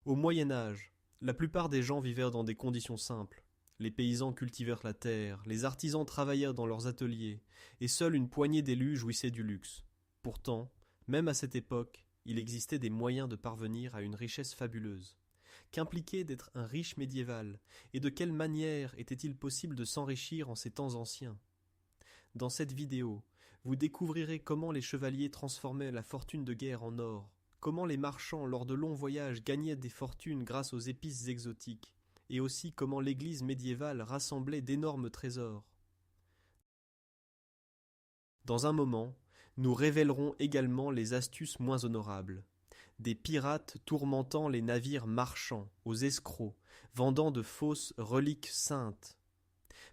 Au Moyen Âge, la plupart des gens vivaient dans des conditions simples. Les paysans cultivèrent la terre, les artisans travaillèrent dans leurs ateliers, et seule une poignée d'élus jouissait du luxe. Pourtant, même à cette époque, il existait des moyens de parvenir à une richesse fabuleuse. Qu'impliquait d'être un riche médiéval, et de quelle manière était-il possible de s'enrichir en ces temps anciens? Dans cette vidéo, vous découvrirez comment les chevaliers transformaient la fortune de guerre en or, comment les marchands lors de longs voyages gagnaient des fortunes grâce aux épices exotiques, et aussi comment l'Église médiévale rassemblait d'énormes trésors. Dans un moment, nous révélerons également les astuces moins honorables. Des pirates tourmentant les navires marchands, aux escrocs, vendant de fausses reliques saintes.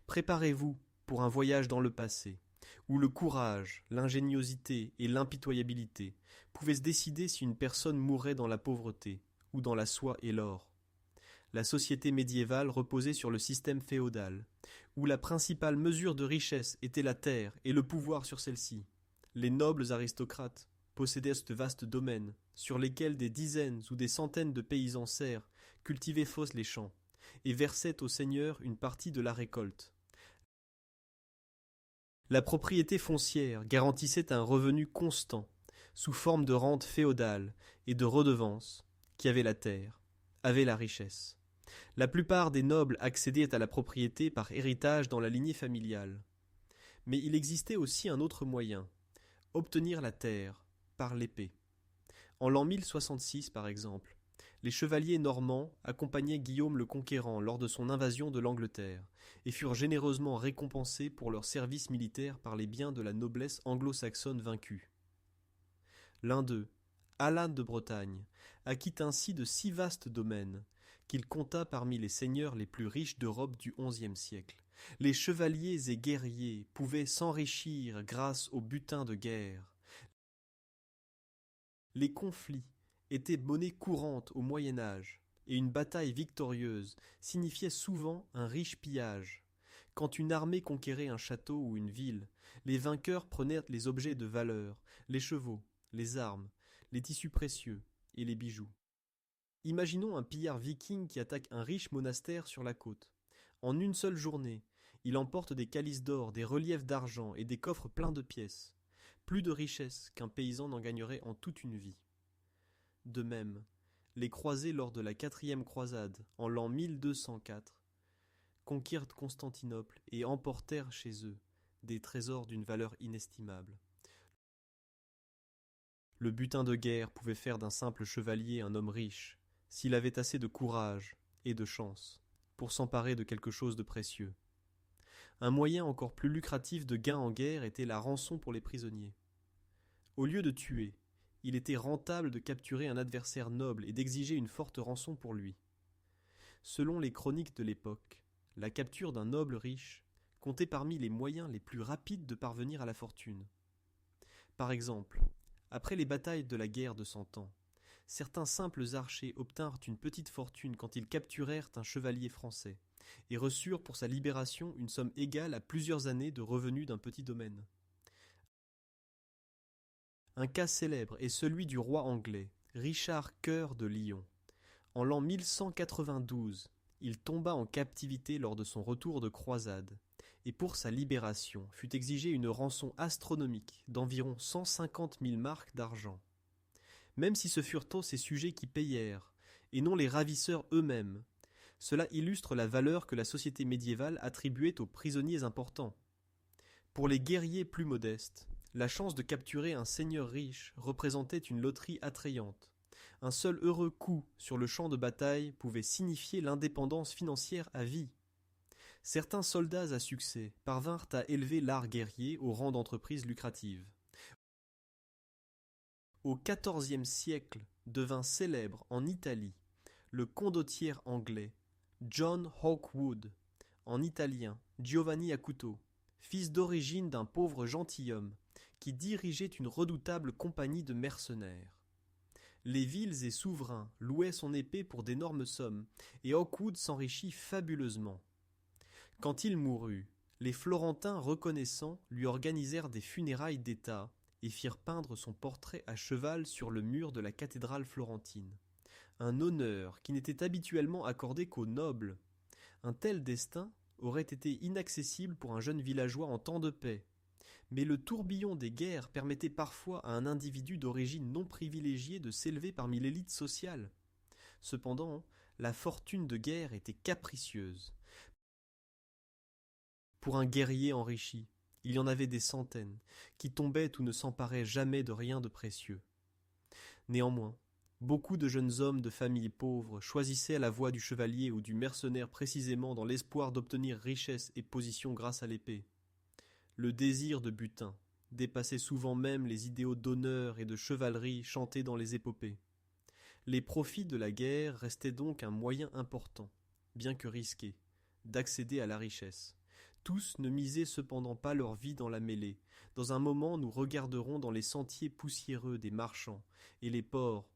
Préparez-vous pour un voyage dans le passé, où le courage, l'ingéniosité et l'impitoyabilité pouvaient se décider si une personne mourait dans la pauvreté ou dans la soie et l'or. La société médiévale reposait sur le système féodal, où la principale mesure de richesse était la terre et le pouvoir sur celle-ci. Les nobles aristocrates possédaient ce vaste domaine, sur lesquels des dizaines ou des centaines de paysans serfs cultivaient faussent les champs, et versaient au seigneur une partie de la récolte. La propriété foncière garantissait un revenu constant, sous forme de rente féodale et de redevance, qui avait la terre, avait la richesse. La plupart des nobles accédaient à la propriété par héritage dans la lignée familiale. Mais il existait aussi un autre moyen, obtenir la terre, par l'épée. En l'an 1066 par exemple, les chevaliers normands accompagnaient Guillaume le Conquérant lors de son invasion de l'Angleterre, et furent généreusement récompensés pour leur service militaire par les biens de la noblesse anglo-saxonne vaincue. L'un d'eux, Alan de Bretagne, acquit ainsi de si vastes domaines, qu'il compta parmi les seigneurs les plus riches d'Europe du XIe siècle. Les chevaliers et guerriers pouvaient s'enrichir grâce au butin de guerre. Les conflits étaient monnaie courante au Moyen Âge, et une bataille victorieuse signifiait souvent un riche pillage. Quand une armée conquérait un château ou une ville, les vainqueurs prenaient les objets de valeur, les chevaux, les armes, les tissus précieux et les bijoux. Imaginons un pillard viking qui attaque un riche monastère sur la côte. En une seule journée, il emporte des calices d'or, des reliefs d'argent et des coffres pleins de pièces. Plus de richesses qu'un paysan n'en gagnerait en toute une vie. De même, les croisés lors de la 4e croisade, en l'an 1204, conquirent Constantinople et emportèrent chez eux des trésors d'une valeur inestimable. Le butin de guerre pouvait faire d'un simple chevalier un homme riche, s'il avait assez de courage et de chance pour s'emparer de quelque chose de précieux. Un moyen encore plus lucratif de gain en guerre était la rançon pour les prisonniers. Au lieu de tuer, il était rentable de capturer un adversaire noble et d'exiger une forte rançon pour lui. Selon les chroniques de l'époque, la capture d'un noble riche comptait parmi les moyens les plus rapides de parvenir à la fortune. Par exemple, après les batailles de la guerre de Cent Ans, certains simples archers obtinrent une petite fortune quand ils capturèrent un chevalier français et reçurent pour sa libération une somme égale à plusieurs années de revenus d'un petit domaine. Un cas célèbre est celui du roi anglais, Richard Cœur de Lion. En l'an 1192, il tomba en captivité lors de son retour de croisade, et pour sa libération fut exigée une rançon astronomique d'environ 150 000 marks d'argent. Même si ce furent ses sujets qui payèrent, et non les ravisseurs eux-mêmes, cela illustre la valeur que la société médiévale attribuait aux prisonniers importants. Pour les guerriers plus modestes, la chance de capturer un seigneur riche représentait une loterie attrayante. Un seul heureux coup sur le champ de bataille pouvait signifier l'indépendance financière à vie. Certains soldats à succès parvinrent à élever l'art guerrier au rang d'entreprise lucrative. Au XIVe siècle devint célèbre en Italie le condottiere anglais John Hawkwood, en italien Giovanni Acuto, fils d'origine d'un pauvre gentilhomme qui dirigeait une redoutable compagnie de mercenaires. Les villes et souverains louaient son épée pour d'énormes sommes, et Hawkwood s'enrichit fabuleusement. Quand il mourut, les Florentins reconnaissants lui organisèrent des funérailles d'État et firent peindre son portrait à cheval sur le mur de la cathédrale florentine. un honneur qui n'était habituellement accordé qu'aux nobles. Un tel destin aurait été inaccessible pour un jeune villageois en temps de paix. Mais le tourbillon des guerres permettait parfois à un individu d'origine non privilégiée de s'élever parmi l'élite sociale. Cependant, la fortune de guerre était capricieuse. Pour un guerrier enrichi, il y en avait des centaines, qui tombaient ou ne s'emparaient jamais de rien de précieux. Néanmoins, beaucoup de jeunes hommes de familles pauvres choisissaient la voie du chevalier ou du mercenaire précisément dans l'espoir d'obtenir richesse et position grâce à l'épée. Le désir de butin dépassait souvent même les idéaux d'honneur et de chevalerie chantés dans les épopées. Les profits de la guerre restaient donc un moyen important, bien que risqué, d'accéder à la richesse. Tous ne misaient cependant pas leur vie dans la mêlée. Dans un moment, nous regarderons dans les sentiers poussiéreux des marchands et les ports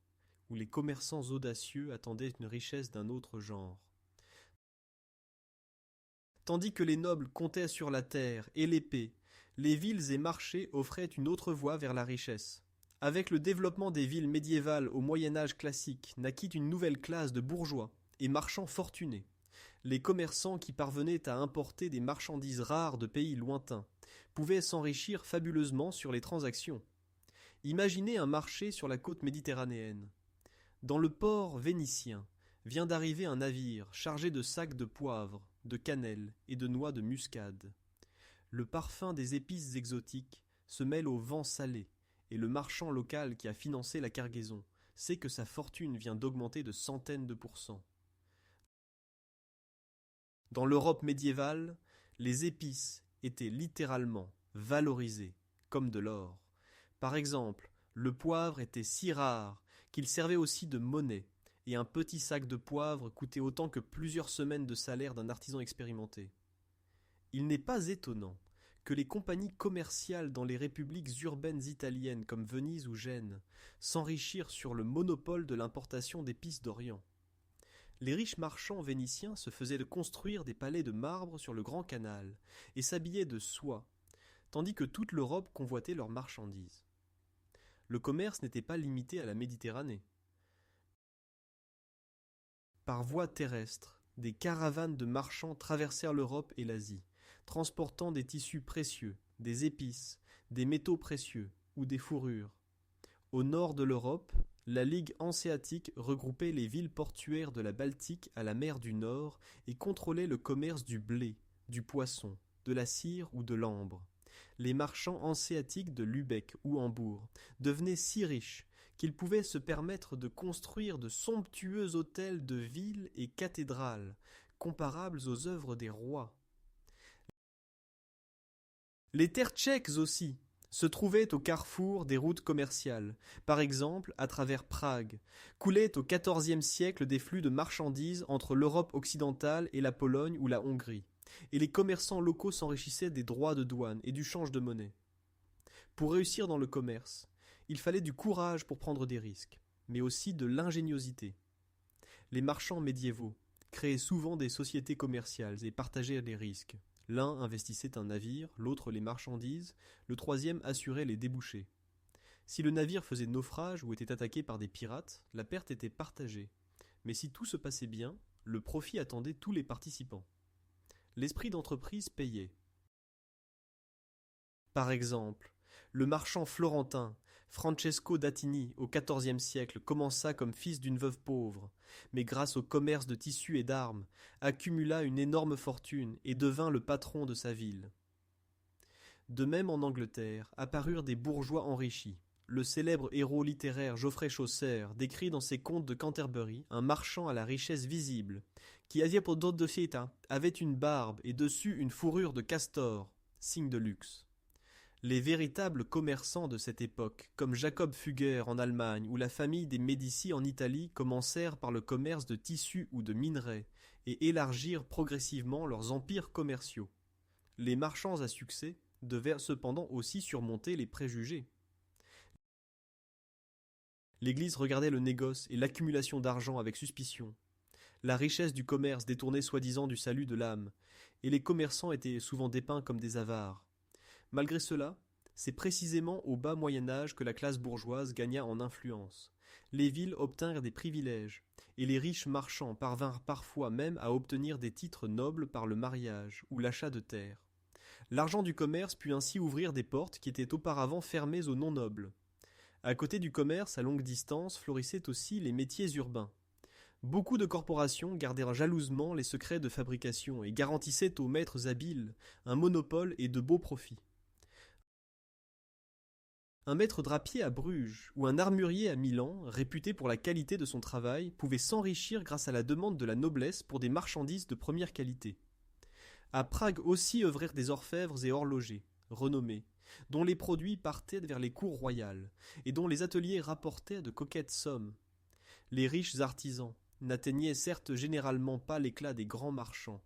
où les commerçants audacieux attendaient une richesse d'un autre genre. Tandis que les nobles comptaient sur la terre et l'épée, les villes et marchés offraient une autre voie vers la richesse. Avec le développement des villes médiévales au Moyen Âge classique, naquit une nouvelle classe de bourgeois et marchands fortunés. Les commerçants qui parvenaient à importer des marchandises rares de pays lointains pouvaient s'enrichir fabuleusement sur les transactions. Imaginez un marché sur la côte méditerranéenne. Dans le port vénitien vient d'arriver un navire chargé de sacs de poivre, de cannelle et de noix de muscade. Le parfum des épices exotiques se mêle au vent salé, et le marchand local qui a financé la cargaison sait que sa fortune vient d'augmenter de centaines de pourcents. Dans l'Europe médiévale, les épices étaient littéralement valorisées, comme de l'or. Par exemple, le poivre était si rare qu'il servait aussi de monnaie, et un petit sac de poivre coûtait autant que plusieurs semaines de salaire d'un artisan expérimenté. Il n'est pas étonnant que les compagnies commerciales dans les républiques urbaines italiennes comme Venise ou Gênes s'enrichirent sur le monopole de l'importation d'épices d'Orient. Les riches marchands vénitiens se faisaient construire des palais de marbre sur le Grand Canal et s'habillaient de soie, tandis que toute l'Europe convoitait leurs marchandises. Le commerce n'était pas limité à la Méditerranée. Par voie terrestre, des caravanes de marchands traversèrent l'Europe et l'Asie, transportant des tissus précieux, des épices, des métaux précieux ou des fourrures. Au nord de l'Europe, la Ligue hanséatique regroupait les villes portuaires de la Baltique à la mer du Nord et contrôlait le commerce du blé, du poisson, de la cire ou de l'ambre. Les marchands hanséatiques de Lübeck ou Hambourg devenaient si riches qu'ils pouvaient se permettre de construire de somptueux hôtels de ville et cathédrales, comparables aux œuvres des rois. Les terres tchèques aussi se trouvaient au carrefour des routes commerciales. Par exemple, à travers Prague, coulaient au XIVe siècle des flux de marchandises entre l'Europe occidentale et la Pologne ou la Hongrie, et les commerçants locaux s'enrichissaient des droits de douane et du change de monnaie. Pour réussir dans le commerce, il fallait du courage pour prendre des risques, mais aussi de l'ingéniosité. Les marchands médiévaux créaient souvent des sociétés commerciales et partageaient les risques. L'un investissait un navire, l'autre les marchandises, le troisième assurait les débouchés. Si le navire faisait naufrage ou était attaqué par des pirates, la perte était partagée. Mais si tout se passait bien, le profit attendait tous les participants. L'esprit d'entreprise payait. Par exemple, le marchand florentin Francesco d'Attigny au XIVe siècle commença comme fils d'une veuve pauvre, mais grâce au commerce de tissus et d'armes, accumula une énorme fortune et devint le patron de sa ville. De même en Angleterre apparurent des bourgeois enrichis. Le célèbre héros littéraire Geoffrey Chaucer décrit dans ses contes de Canterbury un marchand à la richesse visible, qui avait une barbe et dessus une fourrure de castor, signe de luxe. Les véritables commerçants de cette époque, comme Jacob Fugger en Allemagne ou la famille des Médicis en Italie, commencèrent par le commerce de tissus ou de minerais et élargirent progressivement leurs empires commerciaux. Les marchands à succès devaient cependant aussi surmonter les préjugés. L'Église regardait le négoce et l'accumulation d'argent avec suspicion. La richesse du commerce détournait soi-disant du salut de l'âme, et les commerçants étaient souvent dépeints comme des avares. Malgré cela, c'est précisément au bas Moyen Âge que la classe bourgeoise gagna en influence. les villes obtinrent des privilèges, et les riches marchands parvinrent parfois même à obtenir des titres nobles par le mariage ou l'achat de terres. L'argent du commerce put ainsi ouvrir des portes qui étaient auparavant fermées aux non-nobles. À côté du commerce à longue distance florissaient aussi les métiers urbains. Beaucoup de corporations gardèrent jalousement les secrets de fabrication et garantissaient aux maîtres habiles un monopole et de beaux profits. Un maître drapier à Bruges ou un armurier à Milan, réputé pour la qualité de son travail, pouvait s'enrichir grâce à la demande de la noblesse pour des marchandises de première qualité. À Prague aussi œuvrèrent des orfèvres et horlogers, renommés, dont les produits partaient vers les cours royales, et dont les ateliers rapportaient de coquettes sommes. Les riches artisans n'atteignaient certes généralement pas l'éclat des grands marchands,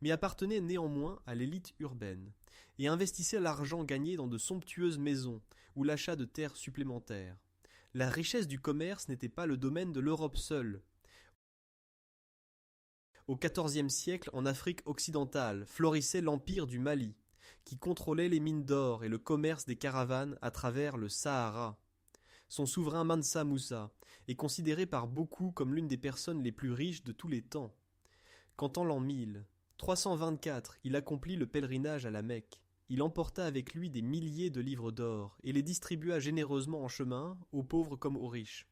mais appartenaient néanmoins à l'élite urbaine, et investissaient l'argent gagné dans de somptueuses maisons ou l'achat de terres supplémentaires. La richesse du commerce n'était pas le domaine de l'Europe seule. Au XIVe siècle, en Afrique occidentale, florissait l'empire du Mali, qui contrôlait les mines d'or et le commerce des caravanes à travers le Sahara. Son souverain Mansa Moussa est considéré par beaucoup comme l'une des personnes les plus riches de tous les temps. Quand en l'an 1324 il accomplit le pèlerinage à la Mecque, il emporta avec lui des milliers de livres d'or et les distribua généreusement en chemin, aux pauvres comme aux riches.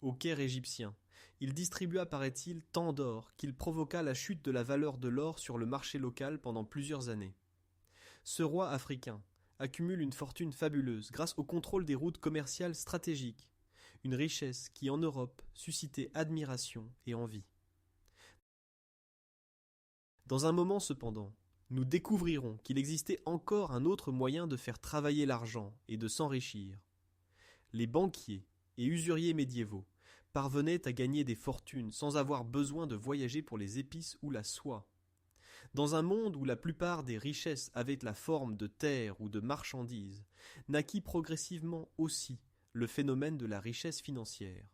Au Caire égyptien, il distribua, paraît-il, tant d'or qu'il provoqua la chute de la valeur de l'or sur le marché local pendant plusieurs années. Ce roi africain accumule une fortune fabuleuse grâce au contrôle des routes commerciales stratégiques, une richesse qui en Europe suscitait admiration et envie. Dans un moment cependant, nous découvrirons qu'il existait encore un autre moyen de faire travailler l'argent et de s'enrichir. Les banquiers et usuriers médiévaux parvenaient à gagner des fortunes sans avoir besoin de voyager pour les épices ou la soie. Dans un monde où la plupart des richesses avaient la forme de terres ou de marchandises, naquit progressivement aussi le phénomène de la richesse financière.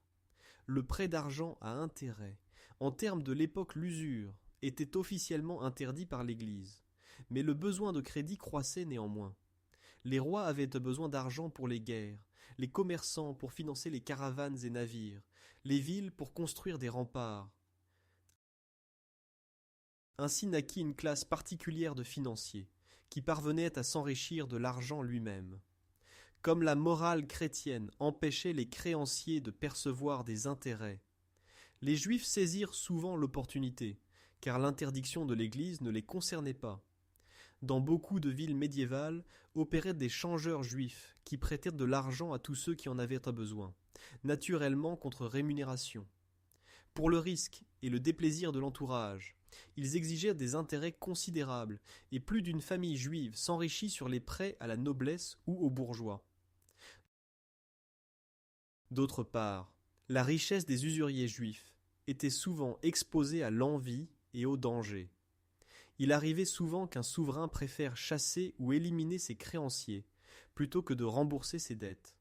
Le prêt d'argent à intérêt, en termes de l'époque l'usure, était officiellement interdit par l'Église, mais le besoin de crédit croissait néanmoins. Les rois avaient besoin d'argent pour les guerres, les commerçants pour financer les caravanes et navires, les villes pour construire des remparts. Ainsi naquit une classe particulière de financiers, qui parvenaient à s'enrichir de l'argent lui-même. Comme la morale chrétienne empêchait les créanciers de percevoir des intérêts, les Juifs saisirent souvent l'opportunité, car l'interdiction de l'Église ne les concernait pas. Dans beaucoup de villes médiévales opéraient des changeurs juifs qui prêtaient de l'argent à tous ceux qui en avaient besoin, naturellement contre rémunération. Pour le risque et le déplaisir de l'entourage, ils exigeaient des intérêts considérables, et plus d'une famille juive s'enrichit sur les prêts à la noblesse ou aux bourgeois. D'autre part, la richesse des usuriers juifs était souvent exposée à l'envie et au danger. Il arrivait souvent qu'un souverain préfère chasser ou éliminer ses créanciers plutôt que de rembourser ses dettes.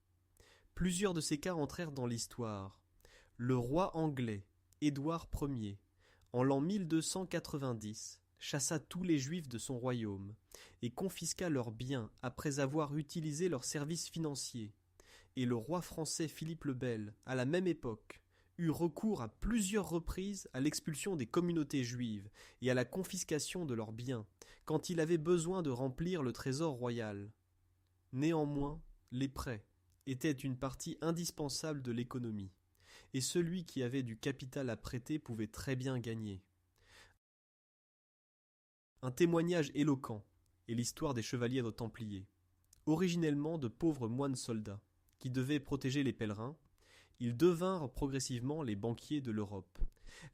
Plusieurs de ces cas entrèrent dans l'histoire. Le roi anglais, Édouard Ier, en l'an 1290, chassa tous les Juifs de son royaume et confisqua leurs biens après avoir utilisé leurs services financiers. Et le roi français Philippe le Bel, à la même époque, eut recours à plusieurs reprises à l'expulsion des communautés juives et à la confiscation de leurs biens, quand il avait besoin de remplir le trésor royal. Néanmoins, les prêts étaient une partie indispensable de l'économie, et celui qui avait du capital à prêter pouvait très bien gagner. Un témoignage éloquent est l'histoire des chevaliers de Templiers, originellement de pauvres moines soldats, qui devaient protéger les pèlerins. Ils devinrent progressivement les banquiers de l'Europe.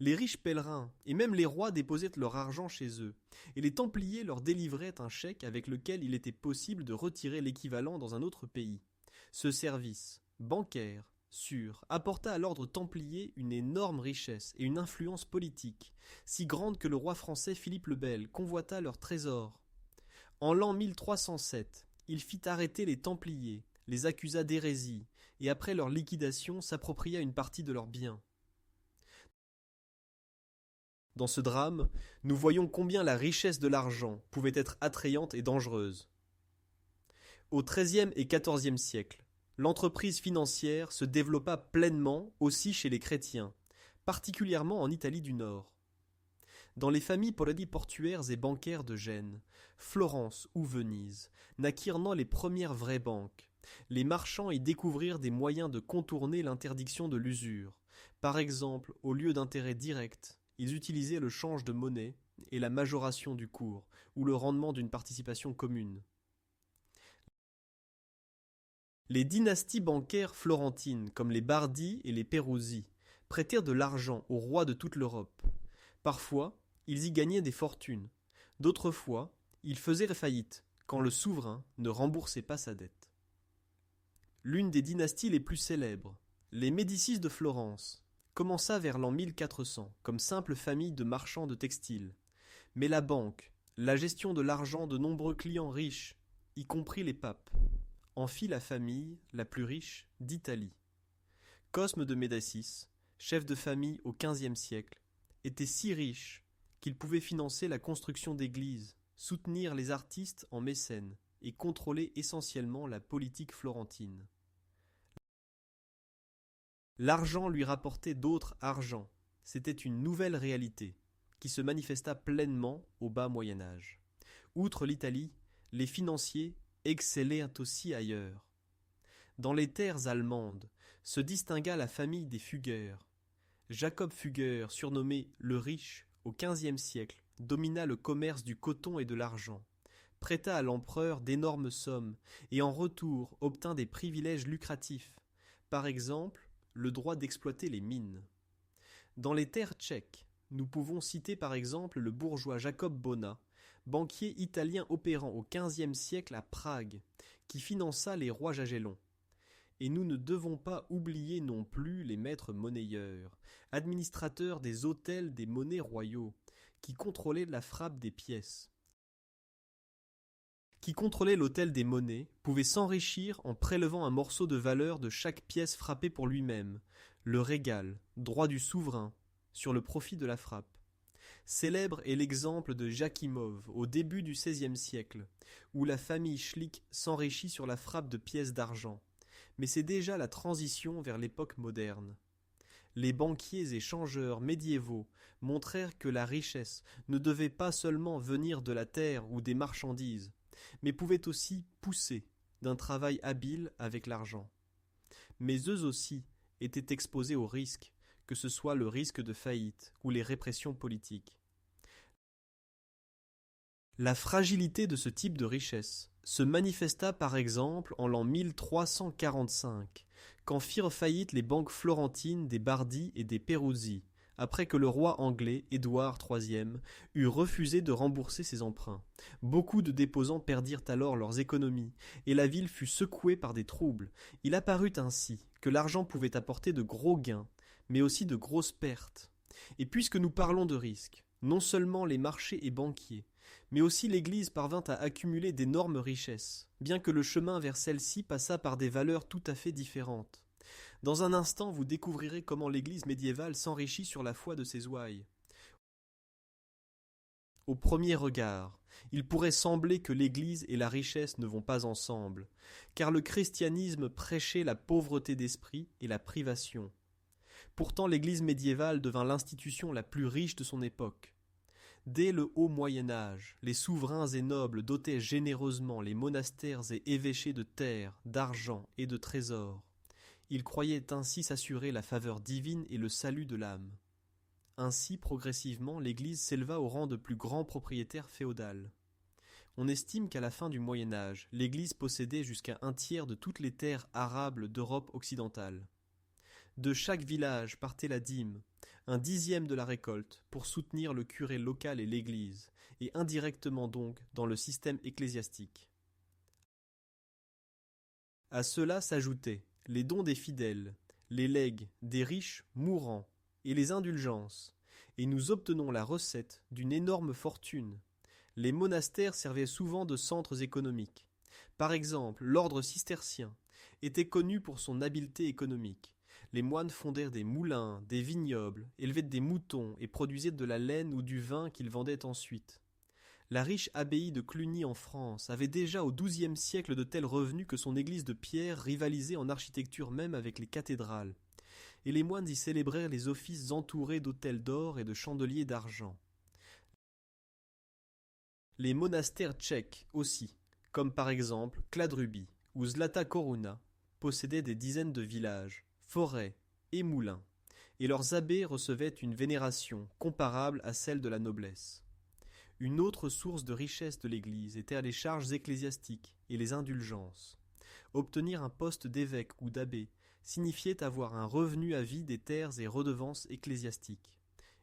Les riches pèlerins et même les rois déposaient leur argent chez eux, et les Templiers leur délivraient un chèque avec lequel il était possible de retirer l'équivalent dans un autre pays. Ce service, bancaire, sûr, apporta à l'ordre templier une énorme richesse et une influence politique, si grande que le roi français Philippe le Bel convoita leur trésor. En l'an 1307, il fit arrêter les Templiers, les accusa d'hérésie, et après leur liquidation s'appropria une partie de leurs biens. Dans ce drame, nous voyons combien la richesse de l'argent pouvait être attrayante et dangereuse. Au XIIIe et XIVe siècle, L'entreprise financière se développa pleinement aussi chez les chrétiens, particulièrement en Italie du Nord. Dans les familles portuaires et bancaires de Gênes, Florence ou Venise, naquirent les premières vraies banques. Les marchands y découvrirent des moyens de contourner l'interdiction de l'usure. Par exemple, au lieu d'intérêts directs, ils utilisaient le change de monnaie et la majoration du cours, ou le rendement d'une participation commune. Les dynasties bancaires florentines, comme les Bardi et les Peruzzi, prêtèrent de l'argent aux rois de toute l'Europe. Parfois, ils y gagnaient des fortunes. D'autres fois, ils faisaient faillite, quand le souverain ne remboursait pas sa dette. L'une des dynasties les plus célèbres, les Médicis de Florence, commença vers l'an 1400 comme simple famille de marchands de textiles. Mais la banque, la gestion de l'argent de nombreux clients riches, y compris les papes, en fit la famille la plus riche d'Italie. Cosme de Médicis, chef de famille au XVe siècle, était si riche qu'il pouvait financer la construction d'églises, soutenir les artistes en mécène et contrôler essentiellement la politique florentine. L'argent lui rapportait d'autres argents. C'était une nouvelle réalité qui se manifesta pleinement au bas Moyen Âge. Outre l'Italie, les financiers excellèrent aussi ailleurs. Dans les terres allemandes se distingua la famille des Fugger. Jacob Fugger, surnommé le Riche, au XVe siècle, domina le commerce du coton et de l'argent, prêta à l'empereur d'énormes sommes et en retour obtint des privilèges lucratifs, par exemple le droit d'exploiter les mines. Dans les terres tchèques, nous pouvons citer par exemple le bourgeois Jacob Bona, banquier italien opérant au XVe siècle à Prague, qui finança les rois Jagellons. Et nous ne devons pas oublier non plus les maîtres monnayeurs, administrateurs des hôtels des monnaies royaux, qui contrôlaient la frappe des pièces. Qui contrôlait l'hôtel des monnaies pouvait s'enrichir en prélevant un morceau de valeur de chaque pièce frappée pour lui-même, le régal, droit du souverain, sur le profit de la frappe. Célèbre est l'exemple de Jakimov au début du XVIe siècle, où la famille Schlick s'enrichit sur la frappe de pièces d'argent. Mais c'est déjà la transition vers l'époque moderne. Les banquiers et changeurs médiévaux montrèrent que la richesse ne devait pas seulement venir de la terre ou des marchandises, mais pouvait aussi pousser d'un travail habile avec l'argent. Mais eux aussi étaient exposés au risque, que ce soit le risque de faillite ou les répressions politiques. La fragilité de ce type de richesse se manifesta par exemple en l'an 1345, quand firent faillite les banques florentines des Bardi et des Peruzzi, après que le roi anglais Édouard III eut refusé de rembourser ses emprunts. Beaucoup de déposants perdirent alors leurs économies, et la ville fut secouée par des troubles. Il apparut ainsi que l'argent pouvait apporter de gros gains, mais aussi de grosses pertes. Et puisque nous parlons de risques, non seulement les marchés et banquiers, mais aussi l'Église parvint à accumuler d'énormes richesses, bien que le chemin vers celle-ci passât par des valeurs tout à fait différentes. Dans un instant, vous découvrirez comment l'Église médiévale s'enrichit sur la foi de ses ouailles. Au premier regard, il pourrait sembler que l'Église et la richesse ne vont pas ensemble, car le christianisme prêchait la pauvreté d'esprit et la privation. Pourtant, l'Église médiévale devint l'institution la plus riche de son époque. Dès le haut Moyen Âge, les souverains et nobles dotaient généreusement les monastères et évêchés de terres, d'argent et de trésors. Ils croyaient ainsi s'assurer la faveur divine et le salut de l'âme. Ainsi, progressivement, l'Église s'éleva au rang de plus grand propriétaire féodal. On estime qu'à la fin du Moyen Âge, l'Église possédait jusqu'à un tiers de toutes les terres arables d'Europe occidentale. De chaque village partait la dîme, un dixième de la récolte, pour soutenir le curé local et l'Église, et indirectement donc dans le système ecclésiastique. À cela s'ajoutaient les dons des fidèles, les legs des riches mourants, et les indulgences, et nous obtenons la recette d'une énorme fortune. Les monastères servaient souvent de centres économiques. Par exemple, l'ordre cistercien était connu pour son habileté économique. Les moines fondèrent des moulins, des vignobles, élevaient des moutons et produisaient de la laine ou du vin qu'ils vendaient ensuite. La riche abbaye de Cluny en France avait déjà au XIIe siècle de tels revenus que son église de pierre rivalisait en architecture même avec les cathédrales, et les moines y célébrèrent les offices entourés d'autels d'or et de chandeliers d'argent. Les monastères tchèques aussi, comme par exemple Kladruby ou Zlata Koruna, possédaient des dizaines de villages, forêts et moulins, et leurs abbés recevaient une vénération comparable à celle de la noblesse. Une autre source de richesse de l'Église étaient les charges ecclésiastiques et les indulgences. Obtenir un poste d'évêque ou d'abbé signifiait avoir un revenu à vie des terres et redevances ecclésiastiques.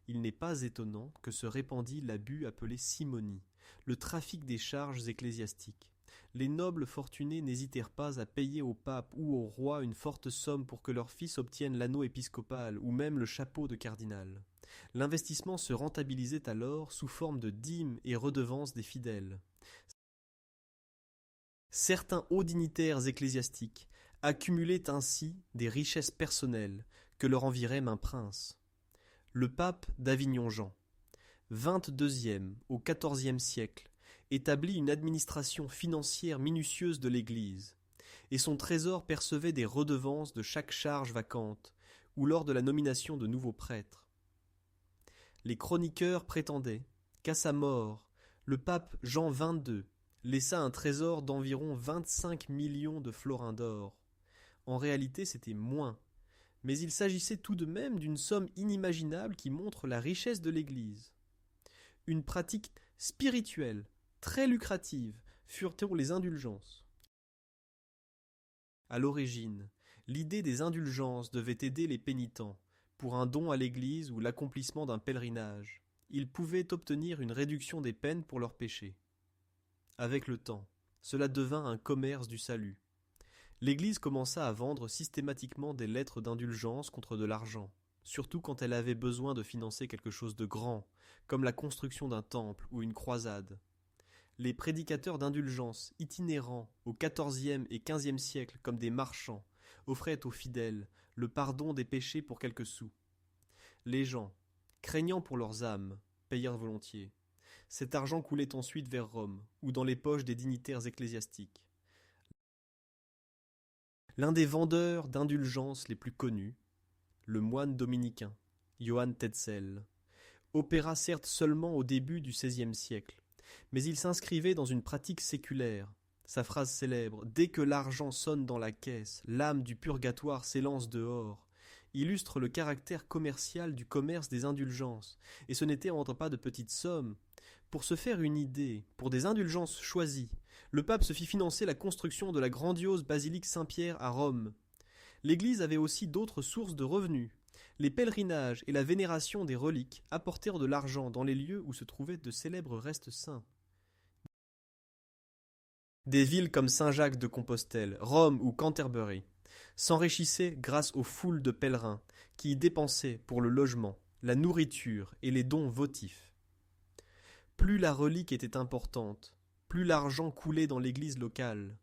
Il n'est pas étonnant que se répandit l'abus appelé simonie, le trafic des charges ecclésiastiques. Les nobles fortunés n'hésitèrent pas à payer au pape ou au roi une forte somme pour que leur fils obtienne l'anneau épiscopal ou même le chapeau de cardinal. L'investissement se rentabilisait alors sous forme de dîmes et redevances des fidèles. Certains hauts dignitaires ecclésiastiques accumulaient ainsi des richesses personnelles que leur envirait un prince. Le pape d'Avignon Jean, 22e au 14e siècle, établit une administration financière minutieuse de l'Église, et son trésor percevait des redevances de chaque charge vacante ou lors de la nomination de nouveaux prêtres. Les chroniqueurs prétendaient qu'à sa mort, le pape Jean XXII laissa un trésor d'environ 25 millions de florins d'or. En réalité, c'était moins, mais il s'agissait tout de même d'une somme inimaginable qui montre la richesse de l'Église. Une pratique spirituelle très lucrative furent les indulgences. À l'origine, l'idée des indulgences devait aider les pénitents pour un don à l'Église ou l'accomplissement d'un pèlerinage. Ils pouvaient obtenir une réduction des peines pour leurs péchés. Avec le temps, cela devint un commerce du salut. L'Église commença à vendre systématiquement des lettres d'indulgence contre de l'argent, surtout quand elle avait besoin de financer quelque chose de grand, comme la construction d'un temple ou une croisade. Les prédicateurs d'indulgence, itinérants au XIVe et XVe siècle comme des marchands, offraient aux fidèles le pardon des péchés pour quelques sous. Les gens, craignant pour leurs âmes, payèrent volontiers. Cet argent coulait ensuite vers Rome ou dans les poches des dignitaires ecclésiastiques. L'un des vendeurs d'indulgences les plus connus, le moine dominicain, Johann Tetzel, opéra certes seulement au début du XVIe siècle, mais il s'inscrivait dans une pratique séculaire. Sa phrase célèbre « Dès que l'argent sonne dans la caisse, l'âme du purgatoire s'élance dehors » illustre le caractère commercial du commerce des indulgences, et ce n'était entre pas de petites sommes. Pour se faire une idée, pour des indulgences choisies, le pape se fit financer la construction de la grandiose basilique Saint-Pierre à Rome. L'Église avait aussi d'autres sources de revenus. Les pèlerinages et la vénération des reliques apportèrent de l'argent dans les lieux où se trouvaient de célèbres restes saints. Des villes comme Saint-Jacques de Compostelle, Rome ou Canterbury s'enrichissaient grâce aux foules de pèlerins qui y dépensaient pour le logement, la nourriture et les dons votifs. Plus la relique était importante, plus l'argent coulait dans l'église locale.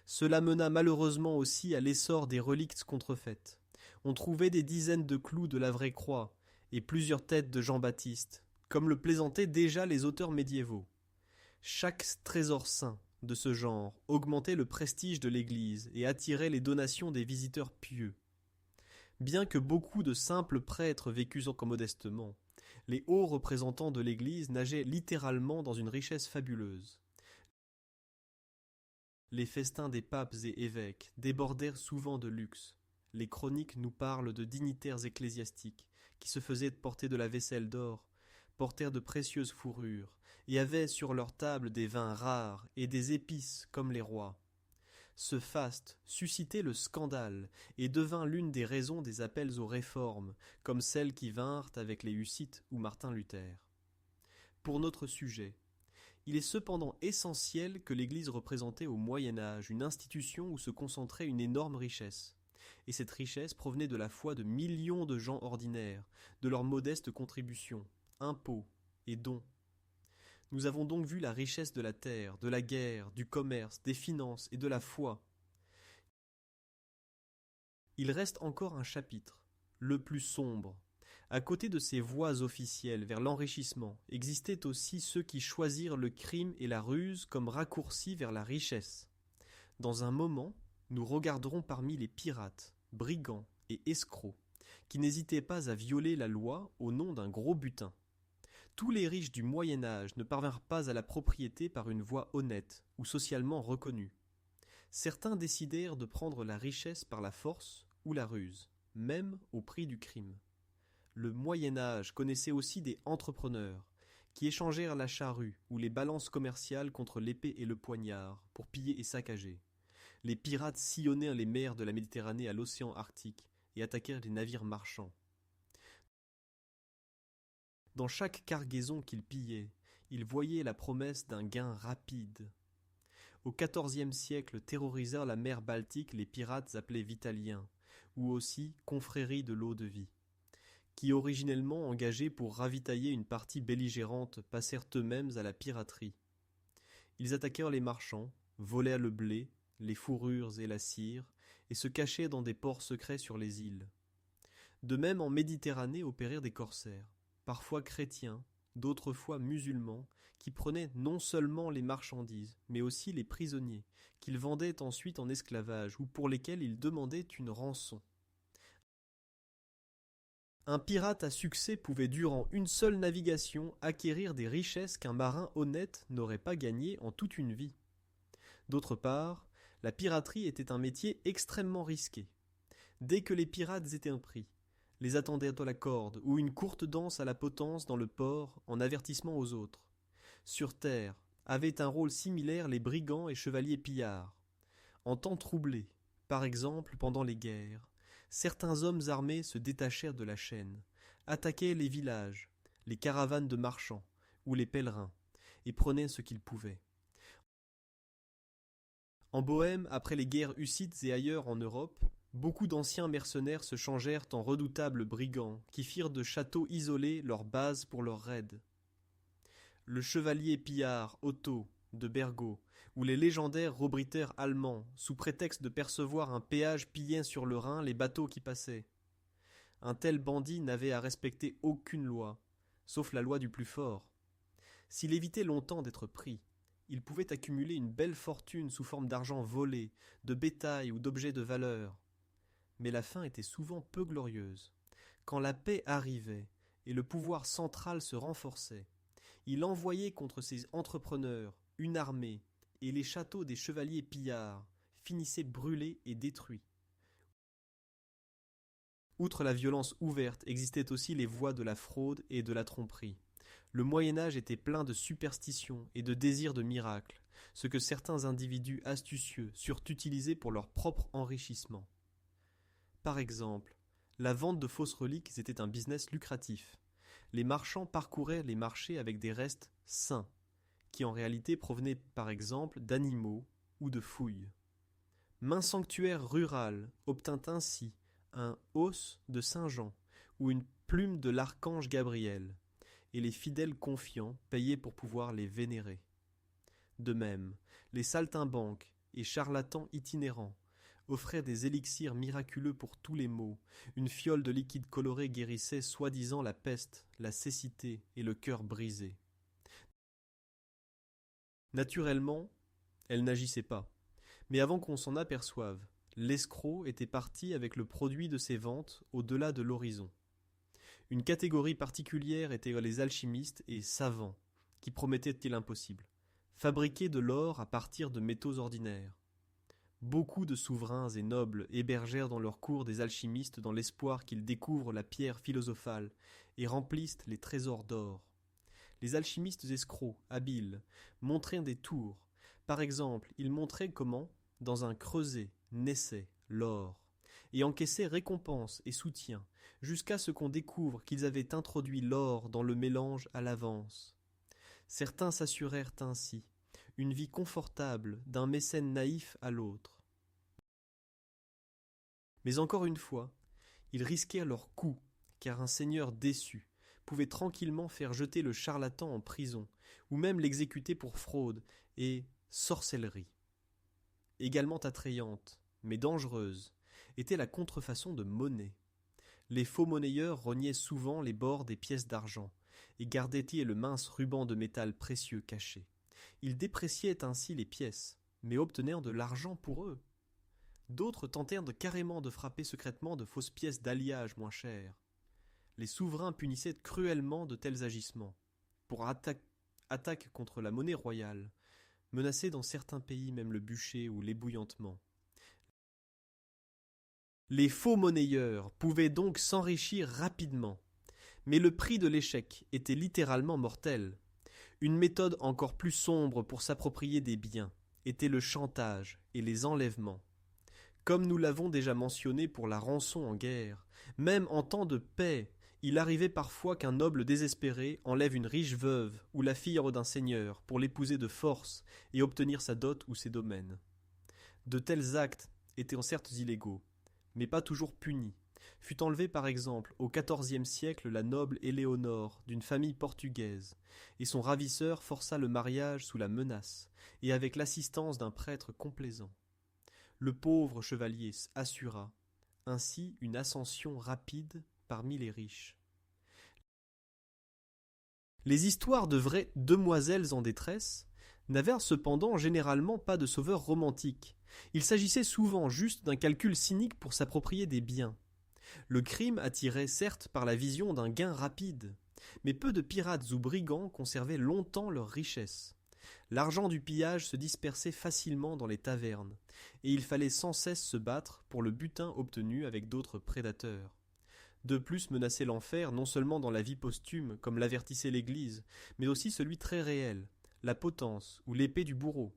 Cela mena malheureusement aussi à l'essor des reliques contrefaites. On trouvait des dizaines de clous de la vraie croix et plusieurs têtes de Jean-Baptiste, comme le plaisantaient déjà les auteurs médiévaux. Chaque trésor saint de ce genre augmentait le prestige de l'Église et attirait les donations des visiteurs pieux. Bien que beaucoup de simples prêtres vécussent encore modestement, les hauts représentants de l'Église nageaient littéralement dans une richesse fabuleuse. Les festins des papes et évêques débordèrent souvent de luxe. Les chroniques nous parlent de dignitaires ecclésiastiques qui se faisaient porter de la vaisselle d'or, portèrent de précieuses fourrures, et avaient sur leur table des vins rares et des épices comme les rois. Ce faste suscitait le scandale et devint l'une des raisons des appels aux réformes, comme celles qui vinrent avec les Hussites ou Martin Luther. Pour notre sujet, il est cependant essentiel que l'Église représentait au Moyen Âge une institution où se concentrait une énorme richesse. Et cette richesse provenait de la foi de millions de gens ordinaires, de leurs modestes contributions, impôts et dons. Nous avons donc vu la richesse de la terre, de la guerre, du commerce, des finances et de la foi. Il reste encore un chapitre, le plus sombre, À côté de ces voies officielles vers l'enrichissement, existaient aussi ceux qui choisirent le crime et la ruse comme raccourci vers la richesse. Dans un moment, nous regarderons parmi les pirates, brigands et escrocs, qui n'hésitaient pas à violer la loi au nom d'un gros butin. Tous les riches du Moyen Âge ne parvinrent pas à la propriété par une voie honnête ou socialement reconnue. Certains décidèrent de prendre la richesse par la force ou la ruse, même au prix du crime. Le Moyen Âge connaissait aussi des entrepreneurs qui échangèrent la charrue ou les balances commerciales contre l'épée et le poignard pour piller et saccager. Les pirates sillonnèrent les mers de la Méditerranée à l'océan Arctique et attaquèrent les navires marchands. Dans chaque cargaison qu'ils pillaient, ils voyaient la promesse d'un gain rapide. Au XIVe siècle terrorisèrent la mer Baltique les pirates appelés vitaliens, ou aussi confrérie de l'eau-de-vie, qui originellement engagés pour ravitailler une partie belligérante passèrent eux-mêmes à la piraterie. Ils attaquèrent les marchands, volèrent le blé, les fourrures et la cire, et se cachaient dans des ports secrets sur les îles. De même en Méditerranée opérèrent des corsaires, parfois chrétiens, d'autres fois musulmans, qui prenaient non seulement les marchandises, mais aussi les prisonniers, qu'ils vendaient ensuite en esclavage ou pour lesquels ils demandaient une rançon. Un pirate à succès pouvait durant une seule navigation acquérir des richesses qu'un marin honnête n'aurait pas gagnées en toute une vie. D'autre part, la piraterie était un métier extrêmement risqué. Dès que les pirates étaient pris, les attendaient à la corde ou une courte danse à la potence dans le port en avertissement aux autres. Sur terre, avaient un rôle similaire les brigands et chevaliers pillards. En temps troublé, par exemple pendant les guerres, certains hommes armés se détachèrent de la chaîne, attaquaient les villages, les caravanes de marchands ou les pèlerins, et prenaient ce qu'ils pouvaient. En Bohême, après les guerres hussites et ailleurs en Europe, beaucoup d'anciens mercenaires se changèrent en redoutables brigands qui firent de châteaux isolés leur base pour leurs raids. Le chevalier pillard Otto de Bergau ou les légendaires robritaires allemands, sous prétexte de percevoir un péage, pillaient sur le Rhin les bateaux qui passaient. Un tel bandit n'avait à respecter aucune loi, sauf la loi du plus fort. S'il évitait longtemps d'être pris, il pouvait accumuler une belle fortune sous forme d'argent volé, de bétail ou d'objets de valeur. Mais la fin était souvent peu glorieuse. Quand la paix arrivait et le pouvoir central se renforçait, il envoyait contre ces entrepreneurs une armée, et les châteaux des chevaliers pillards finissaient brûlés et détruits. Outre la violence ouverte, existaient aussi les voies de la fraude et de la tromperie. Le Moyen-Âge était plein de superstitions et de désirs de miracles, ce que certains individus astucieux surent utiliser pour leur propre enrichissement. Par exemple, la vente de fausses reliques était un business lucratif. Les marchands parcouraient les marchés avec des restes sains, qui en réalité provenaient par exemple d'animaux ou de fouilles. Main sanctuaire rural obtint ainsi un os de Saint-Jean ou une plume de l'archange Gabriel, et les fidèles confiants payaient pour pouvoir les vénérer. De même, les saltimbanques et charlatans itinérants offraient des élixirs miraculeux pour tous les maux. Une fiole de liquide coloré guérissait soi-disant la peste, la cécité et le cœur brisé. Naturellement, elle n'agissait pas. Mais avant qu'on s'en aperçoive, l'escroc était parti avec le produit de ses ventes au-delà de l'horizon. Une catégorie particulière étaient les alchimistes et savants, qui promettaient l'impossible, fabriquer de l'or à partir de métaux ordinaires. Beaucoup de souverains et nobles hébergèrent dans leur cour des alchimistes dans l'espoir qu'ils découvrent la pierre philosophale et remplissent les trésors d'or. Les alchimistes escrocs, habiles, montraient des tours. Par exemple, ils montraient comment, dans un creuset, naissait l'or, et encaissaient récompense et soutien, jusqu'à ce qu'on découvre qu'ils avaient introduit l'or dans le mélange à l'avance. Certains s'assurèrent ainsi une vie confortable d'un mécène naïf à l'autre. Mais encore une fois, ils risquèrent leur coup, car un seigneur déçu pouvait tranquillement faire jeter le charlatan en prison, ou même l'exécuter pour fraude et sorcellerie. Également attrayante, mais dangereuse, était la contrefaçon de monnaie. Les faux monnayeurs rognaient souvent les bords des pièces d'argent, et gardaient le mince ruban de métal précieux caché. Ils dépréciaient ainsi les pièces, mais obtenaient de l'argent pour eux. D'autres tentèrent carrément de frapper secrètement de fausses pièces d'alliage moins chères. Les souverains punissaient cruellement de tels agissements. Pour attaque contre la monnaie royale, menaçaient dans certains pays même le bûcher ou l'ébouillantement. Les faux monnayeurs pouvaient donc s'enrichir rapidement, mais le prix de l'échec était littéralement mortel. Une méthode encore plus sombre pour s'approprier des biens était le chantage et les enlèvements. Comme nous l'avons déjà mentionné pour la rançon en guerre, même en temps de paix, il arrivait parfois qu'un noble désespéré enlève une riche veuve ou la fille d'un seigneur pour l'épouser de force et obtenir sa dot ou ses domaines. De tels actes étaient certes illégaux, mais pas toujours punis. Fut enlevée par exemple au XIVe siècle la noble Éléonore d'une famille portugaise, et son ravisseur força le mariage sous la menace et avec l'assistance d'un prêtre complaisant. Le pauvre chevalier assura ainsi une ascension rapide parmi les riches. Les histoires de vraies demoiselles en détresse n'avaient cependant généralement pas de sauveur romantique. Il s'agissait souvent juste d'un calcul cynique pour s'approprier des biens. Le crime attirait certes par la vision d'un gain rapide, mais peu de pirates ou brigands conservaient longtemps leur richesse. L'argent du pillage se dispersait facilement dans les tavernes, et il fallait sans cesse se battre pour le butin obtenu avec d'autres prédateurs. De plus menaçait l'enfer non seulement dans la vie posthume, comme l'avertissait l'Église, mais aussi celui très réel, la potence ou l'épée du bourreau.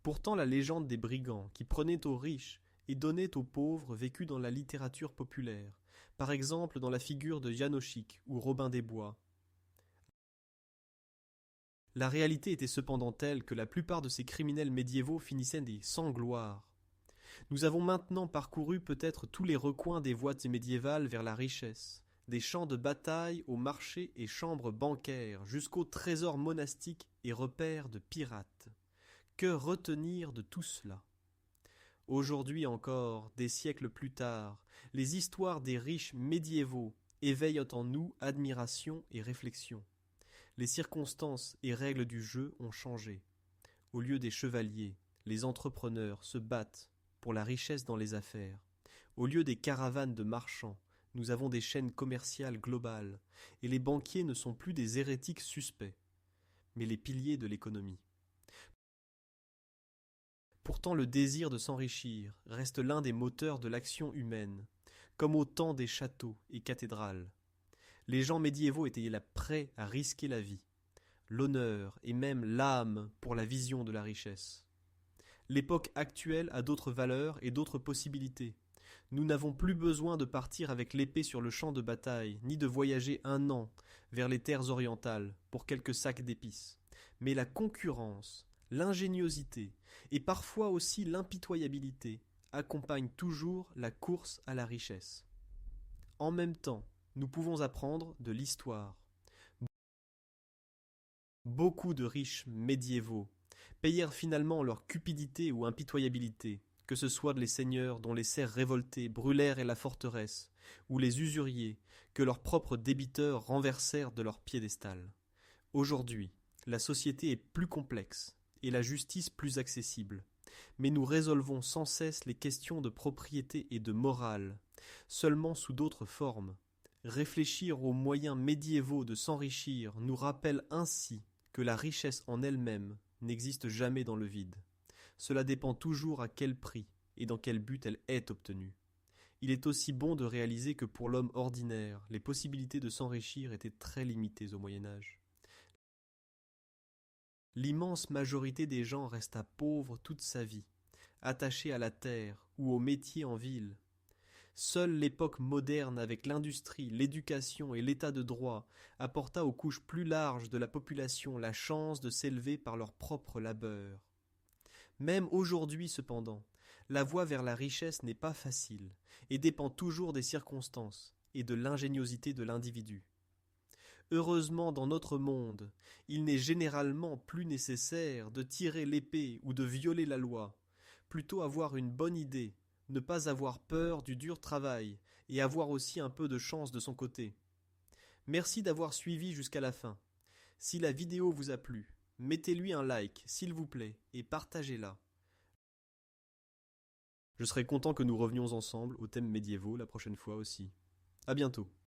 Pourtant la légende des brigands qui prenaient aux riches et donnaient aux pauvres vécut dans la littérature populaire, par exemple dans la figure de Janoschik ou Robin des Bois. La réalité était cependant telle que la plupart de ces criminels médiévaux finissaient sans gloire. Nous avons maintenant parcouru peut-être tous les recoins des voies médiévales vers la richesse, des champs de bataille aux marchés et chambres bancaires, jusqu'aux trésors monastiques et repères de pirates. Que retenir de tout cela ? Aujourd'hui encore, des siècles plus tard, les histoires des riches médiévaux éveillent en nous admiration et réflexion. Les circonstances et règles du jeu ont changé. Au lieu des chevaliers, les entrepreneurs se battent pour la richesse dans les affaires. Au lieu des caravanes de marchands, nous avons des chaînes commerciales globales, et les banquiers ne sont plus des hérétiques suspects, mais les piliers de l'économie. Pourtant le désir de s'enrichir reste l'un des moteurs de l'action humaine, comme au temps des châteaux et cathédrales. Les gens médiévaux étaient là prêts à risquer la vie, l'honneur et même l'âme pour la vision de la richesse. L'époque actuelle a d'autres valeurs et d'autres possibilités. Nous n'avons plus besoin de partir avec l'épée sur le champ de bataille, ni de voyager 1 an vers les terres orientales pour quelques sacs d'épices. Mais la concurrence, l'ingéniosité et parfois aussi l'impitoyabilité accompagnent toujours la course à la richesse. En même temps, nous pouvons apprendre de l'histoire. Beaucoup de riches médiévaux payèrent finalement leur cupidité ou impitoyabilité, que ce soit les seigneurs dont les serfs révoltés brûlèrent la forteresse, ou les usuriers que leurs propres débiteurs renversèrent de leur piédestal. Aujourd'hui, la société est plus complexe et la justice plus accessible, mais nous résolvons sans cesse les questions de propriété et de morale, seulement sous d'autres formes. Réfléchir aux moyens médiévaux de s'enrichir nous rappelle ainsi que la richesse en elle-même n'existe jamais dans le vide. Cela dépend toujours à quel prix et dans quel but elle est obtenue. Il est aussi bon de réaliser que pour l'homme ordinaire, les possibilités de s'enrichir étaient très limitées au Moyen Âge. L'immense majorité des gens resta pauvre toute sa vie, attachée à la terre ou au métier en ville. Seule l'époque moderne avec l'industrie, l'éducation et l'état de droit apporta aux couches plus larges de la population la chance de s'élever par leur propre labeur. Même aujourd'hui cependant, la voie vers la richesse n'est pas facile et dépend toujours des circonstances et de l'ingéniosité de l'individu. Heureusement dans notre monde, il n'est généralement plus nécessaire de tirer l'épée ou de violer la loi, plutôt avoir une bonne idée, ne pas avoir peur du dur travail et avoir aussi un peu de chance de son côté. Merci d'avoir suivi jusqu'à la fin. Si la vidéo vous a plu, mettez-lui un like, s'il vous plaît, et partagez-la. Je serai content que nous revenions ensemble aux thèmes médiévaux la prochaine fois aussi. À bientôt.